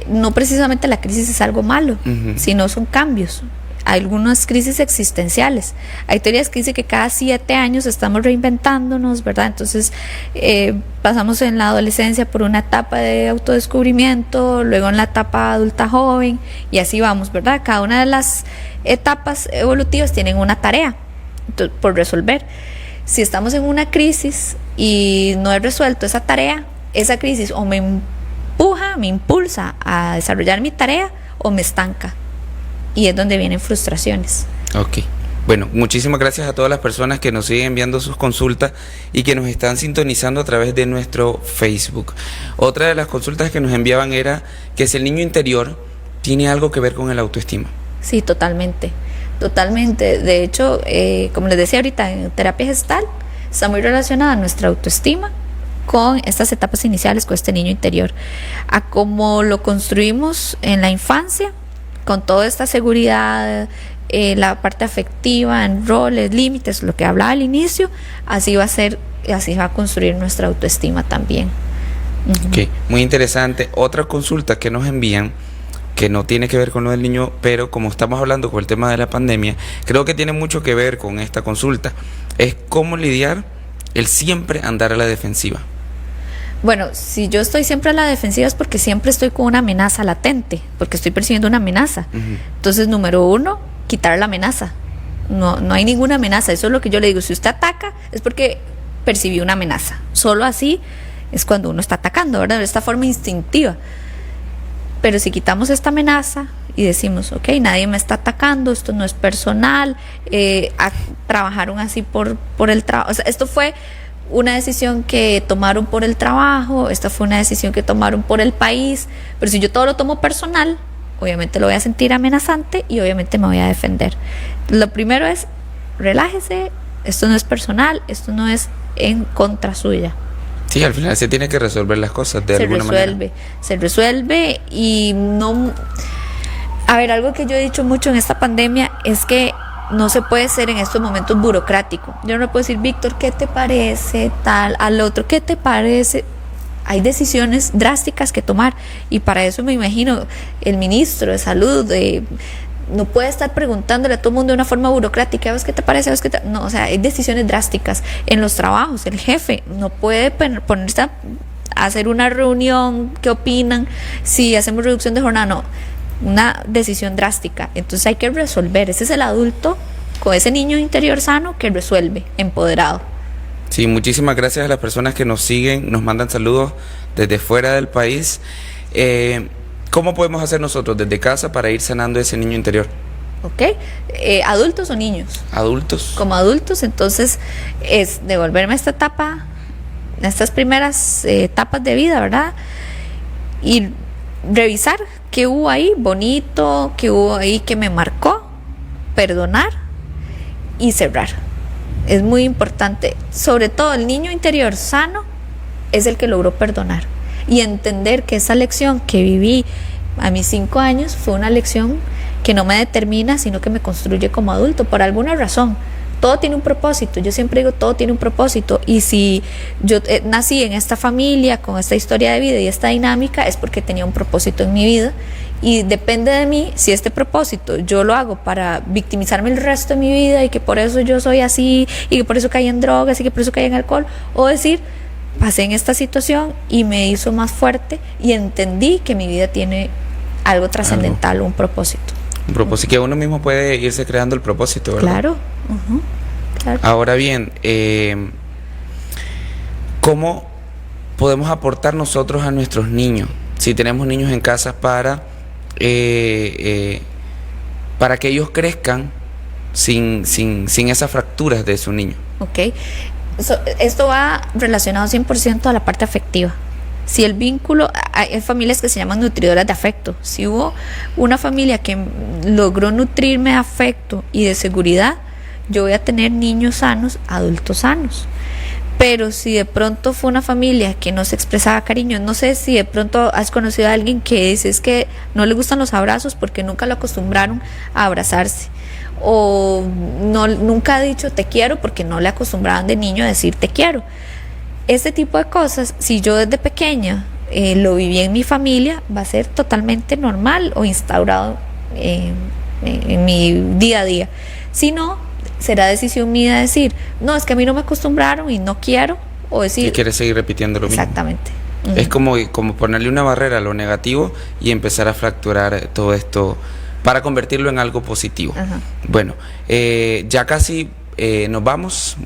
No precisamente la crisis es algo malo, sino son cambios. Algunas crisis existenciales. Hay teorías que dicen que cada 7 años estamos reinventándonos, ¿verdad? Entonces pasamos en la adolescencia por una etapa de autodescubrimiento, luego en la etapa adulta joven, y así vamos, ¿verdad? Cada una de las etapas evolutivas tienen una tarea por resolver. Si estamos en una crisis y no he resuelto esa tarea, esa crisis o me empuja, me impulsa a desarrollar mi tarea, o me estanca. Y es donde vienen frustraciones. Ok. Bueno, muchísimas gracias a todas las personas que nos siguen enviando sus consultas y que nos están sintonizando a través de nuestro Facebook. Otra de las consultas que nos enviaban era que si el niño interior tiene algo que ver con el autoestima. Sí, totalmente. Totalmente. De hecho, como les decía ahorita, en terapia gestal está muy relacionada nuestra autoestima con estas etapas iniciales, con este niño interior. A cómo lo construimos en la infancia, con toda esta seguridad, la parte afectiva, en roles, límites, lo que hablaba al inicio, así va a construir nuestra autoestima también. Ok, muy interesante. Otra consulta que nos envían, que no tiene que ver con lo del niño, pero como estamos hablando con el tema de la pandemia, creo que tiene mucho que ver con esta consulta. Es cómo lidiar el siempre andar a la defensiva. Bueno, si yo estoy siempre a la defensiva es porque siempre estoy con una amenaza latente, porque estoy percibiendo una amenaza. Entonces, número uno, quitar la amenaza. No hay ninguna amenaza, eso es lo que yo le digo. Si usted ataca, es porque percibió una amenaza. Solo así es cuando uno está atacando, ¿verdad? De esta forma instintiva. Pero si quitamos esta amenaza y decimos, ok, nadie me está atacando, esto no es personal, trabajaron así por el trabajo. O sea, esto fue una decisión que tomaron por el trabajo, esta fue una decisión que tomaron por el país, pero si yo todo lo tomo personal, obviamente lo voy a sentir amenazante y obviamente me voy a defender. Lo primero es, relájese, esto no es personal, esto no es en contra suya. Sí, al final se tiene que resolver las cosas de alguna manera. Se resuelve y no... A ver, algo que yo he dicho mucho en esta pandemia es que no se puede ser en estos momentos burocrático. Yo no puedo decir, Víctor, ¿qué te parece tal? Al otro, ¿qué te parece? Hay decisiones drásticas que tomar y para eso me imagino el ministro de salud no puede estar preguntándole a todo el mundo de una forma burocrática, ¿ves qué te parece? No, o sea, hay decisiones drásticas en los trabajos. El jefe no puede ponerse a hacer una reunión, ¿qué opinan? Si hacemos reducción de jornada, no, una decisión drástica. Entonces hay que resolver. Ese es el adulto con ese niño interior sano que resuelve, empoderado. Sí, muchísimas gracias a las personas que nos siguen, nos mandan saludos desde fuera del país. ¿Cómo podemos hacer nosotros desde casa para ir sanando ese niño interior? ¿Ok? ¿Adultos o niños? Adultos. Como adultos, entonces es devolverme a esta etapa, a estas primeras etapas de vida, ¿verdad? Y revisar qué hubo ahí bonito, qué hubo ahí que me marcó, perdonar y cerrar. Es muy importante, sobre todo el niño interior sano es el que logró perdonar y entender que esa lección que viví a mis 5 años fue una lección que no me determina, sino que me construye como adulto por alguna razón. Todo tiene un propósito, yo siempre digo todo tiene un propósito, y si yo nací en esta familia con esta historia de vida y esta dinámica es porque tenía un propósito en mi vida y depende de mí si este propósito yo lo hago para victimizarme el resto de mi vida y que por eso yo soy así y que por eso caí en drogas y que por eso caí en alcohol, o decir pasé en esta situación y me hizo más fuerte y entendí que mi vida tiene algo trascendental, un propósito. Un propósito, que uno mismo puede irse creando el propósito, ¿verdad? Claro, claro. Ahora bien, ¿cómo podemos aportar nosotros a nuestros niños? Si tenemos niños en casa para que ellos crezcan sin esas fracturas de su niño. Ok. Esto va relacionado 100% a la parte afectiva. Si el vínculo, hay familias que se llaman nutridoras de afecto. Si hubo una familia que logró nutrirme de afecto y de seguridad, yo voy a tener niños sanos, adultos sanos. Pero si de pronto fue una familia que no se expresaba cariño, no sé si de pronto has conocido a alguien que dice es que no le gustan los abrazos porque nunca lo acostumbraron a abrazarse, o nunca ha dicho te quiero porque no le acostumbraban de niño a decir te quiero. Este tipo de cosas, si yo desde pequeña lo viví en mi familia, va a ser totalmente normal o instaurado en mi día a día. Si no, será decisión mía decir, no, es que a mí no me acostumbraron y no quiero, o decir... Y quieres seguir repitiendo lo mismo. Exactamente. Es como ponerle una barrera a lo negativo y empezar a fracturar todo esto para convertirlo en algo positivo. Ajá. Bueno, ya casi nos vamos.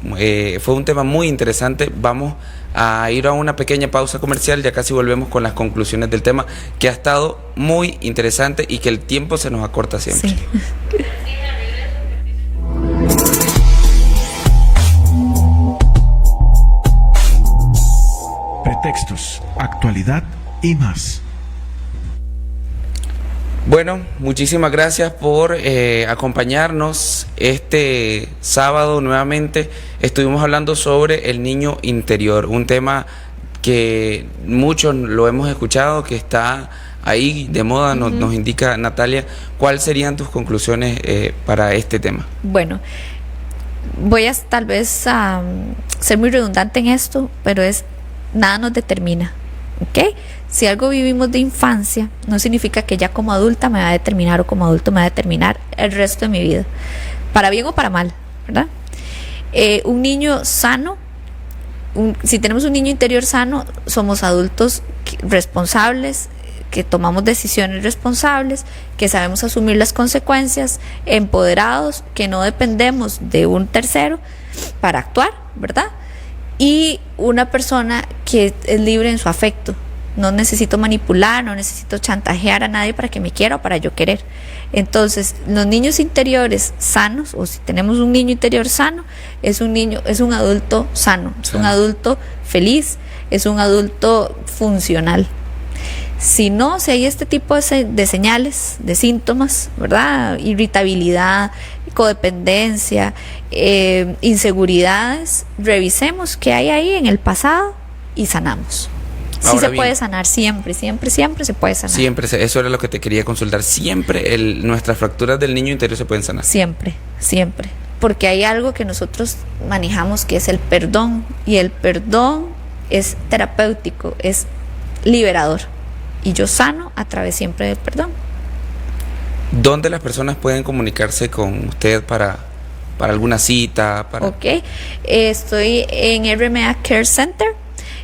Fue un tema muy interesante. Vamos a ir a una pequeña pausa comercial. Ya casi volvemos con las conclusiones del tema, que ha estado muy interesante y que el tiempo se nos acorta siempre. Sí. Pretextos, actualidad y más. Bueno, muchísimas gracias por acompañarnos este sábado nuevamente. Estuvimos hablando sobre el niño interior, un tema que muchos lo hemos escuchado, que está ahí de moda. Nos indica Natalia, ¿cuáles serían tus conclusiones para este tema? Bueno, voy a tal vez ser muy redundante en esto, pero nada nos determina. ¿ok? Si algo vivimos de infancia, no significa que ya como adulta me va a determinar o como adulto me va a determinar el resto de mi vida, para bien o para mal, ¿verdad? Un niño sano, si tenemos un niño interior sano, somos adultos responsables, que tomamos decisiones responsables, que sabemos asumir las consecuencias, empoderados, que no dependemos de un tercero para actuar, ¿verdad? Y una persona que es libre en su afecto. No necesito manipular, no necesito chantajear a nadie para que me quiera o para yo querer. Entonces, los niños interiores sanos, o si tenemos un niño interior sano, es un adulto sano, es un adulto feliz, es un adulto funcional. Si no, si hay este tipo de señales, de síntomas, ¿verdad? Irritabilidad, codependencia, inseguridades, revisemos qué hay ahí en el pasado y sanamos. Sí. Ahora se bien, puede sanar, siempre se puede sanar. Siempre, eso era lo que te quería consultar. Siempre nuestras fracturas del niño interior se pueden sanar. Siempre. Porque hay algo que nosotros manejamos que es el perdón. Y el perdón es terapéutico, es liberador. Y yo sano a través siempre del perdón. ¿Dónde las personas pueden comunicarse con usted para alguna cita? Ok, estoy en RMA Care Center,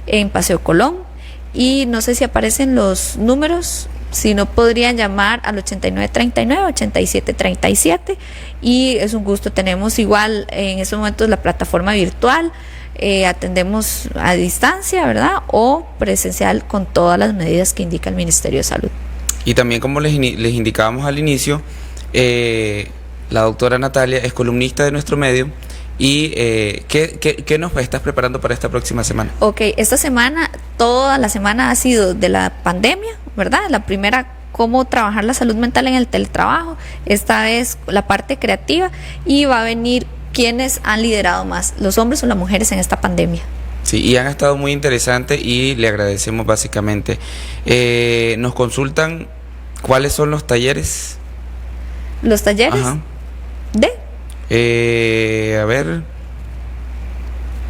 en Paseo Colón. Y no sé si aparecen los números, si no podrían llamar al 8939-8737 y es un gusto. Tenemos igual en estos momentos la plataforma virtual, atendemos a distancia, ¿verdad? O presencial con todas las medidas que indica el Ministerio de Salud. Y también, como les indicábamos al inicio, la doctora Natalia es columnista de nuestro medio. ¿Y qué nos estás preparando para esta próxima semana? Ok, esta semana, toda la semana ha sido de la pandemia, ¿verdad? La primera, cómo trabajar la salud mental en el teletrabajo, esta vez la parte creativa, y va a venir quienes han liderado más, los hombres o las mujeres en esta pandemia. Sí, y han estado muy interesantes y le agradecemos básicamente. Nos consultan cuáles son los talleres. ¿Los talleres? Ajá. ¿De? A ver,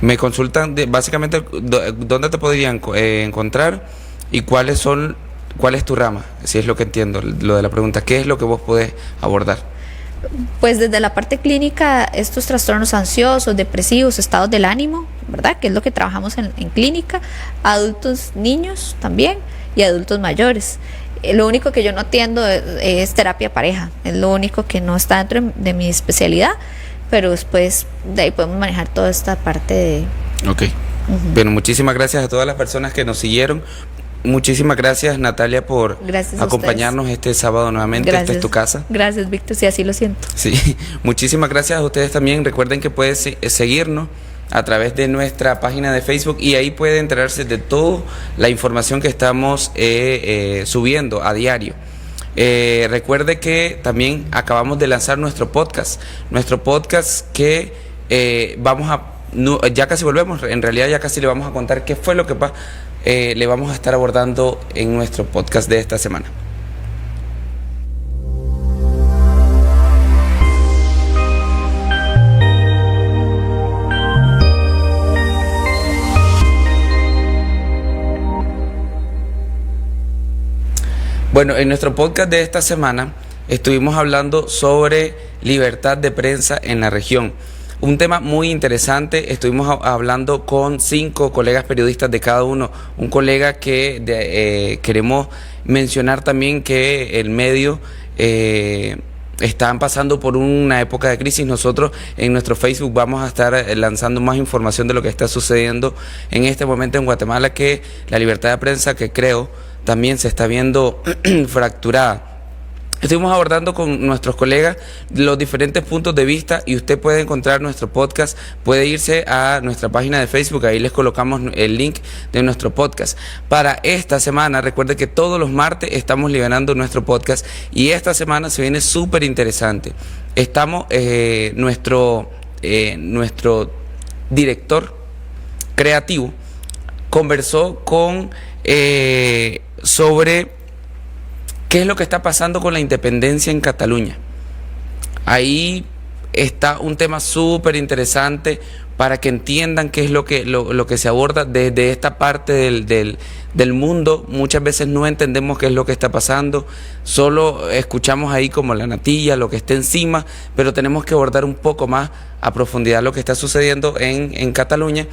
me consultan básicamente dónde te podrían encontrar y cuál es tu rama, si es lo que entiendo, lo de la pregunta, ¿qué es lo que vos podés abordar? Pues desde la parte clínica, estos trastornos ansiosos, depresivos, estados del ánimo, ¿verdad? Que es lo que trabajamos en clínica, adultos, niños también y adultos mayores. Lo único que yo no atiendo es terapia pareja, es lo único que no está dentro de mi especialidad, pero después de ahí podemos manejar toda esta parte de... Ok. Bueno, muchísimas gracias a todas las personas que nos siguieron. Muchísimas gracias, Natalia, por acompañarnos este sábado nuevamente. Gracias. Esta es tu casa. Gracias, Víctor, sí, así lo siento. Sí, muchísimas gracias a ustedes también. Recuerden que pueden seguirnos a través de nuestra página de Facebook y ahí puede enterarse de toda la información que estamos subiendo a diario. Recuerde que también acabamos de lanzar nuestro podcast que ya casi volvemos, en realidad ya casi le vamos a contar qué fue lo que le vamos a estar abordando en nuestro podcast de esta semana. Bueno, en nuestro podcast de esta semana estuvimos hablando sobre libertad de prensa en la región. Un tema muy interesante. Estuvimos hablando con 5 colegas periodistas de cada uno. Un colega que queremos mencionar también que el medio están pasando por una época de crisis. Nosotros en nuestro Facebook vamos a estar lanzando más información de lo que está sucediendo en este momento en Guatemala, que la libertad de prensa, que creo también se está viendo fracturada. Estuvimos abordando con nuestros colegas los diferentes puntos de vista y usted puede encontrar nuestro podcast, puede irse a nuestra página de Facebook, ahí les colocamos el link de nuestro podcast. Para esta semana, recuerde que todos los martes estamos liberando nuestro podcast y esta semana se viene súper interesante. Estamos, nuestro director creativo conversó con sobre qué es lo que está pasando con la independencia en Cataluña. Ahí está un tema súper interesante para que entiendan qué es lo que se aborda desde esta parte del mundo. Muchas veces no entendemos qué es lo que está pasando, solo escuchamos ahí como la natilla, lo que está encima, pero tenemos que abordar un poco más a profundidad lo que está sucediendo en Cataluña.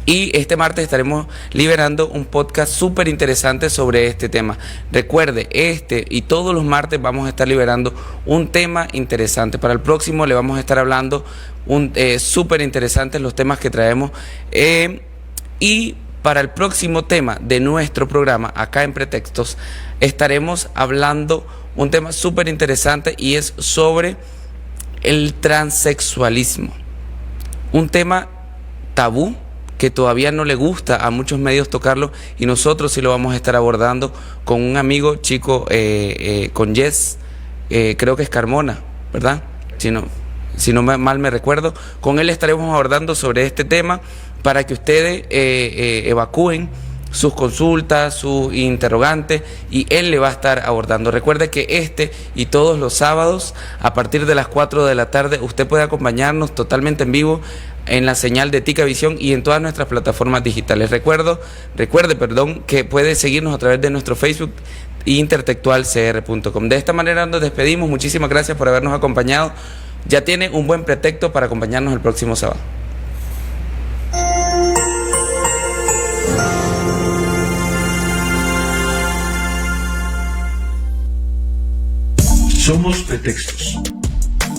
Y este martes estaremos liberando un podcast súper interesante sobre este tema. Recuerde, y todos los martes vamos a estar liberando un tema interesante. Para el próximo le vamos a estar hablando súper interesantes los temas que traemos. Y para el próximo tema de nuestro programa, acá en Pretextos, estaremos hablando un tema súper interesante y es sobre el transexualismo. Un tema tabú que todavía no le gusta a muchos medios tocarlo, y nosotros sí lo vamos a estar abordando con un amigo chico, con Jess, creo que es Carmona, ¿verdad? Si no mal me recuerdo, con él estaremos abordando sobre este tema para que ustedes evacúen sus consultas, sus interrogantes, y él le va a estar abordando. Recuerde que y todos los sábados a partir de las 4 de la tarde usted puede acompañarnos totalmente en vivo en la señal de Tica Visión y en todas nuestras plataformas digitales. Recuerde, que puede seguirnos a través de nuestro Facebook intertextualcr.com. De esta manera nos despedimos. Muchísimas gracias por habernos acompañado. Ya tiene un buen pretexto para acompañarnos el próximo sábado. Somos Pretextos,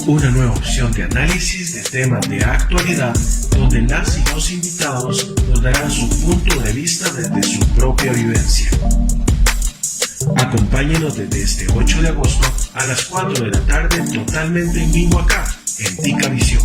una nueva opción de análisis de temas de actualidad donde las y los invitados nos darán su punto de vista desde su propia vivencia. Acompáñenos desde este 8 de agosto a las 4 de la tarde totalmente en vivo acá en Tica Visión.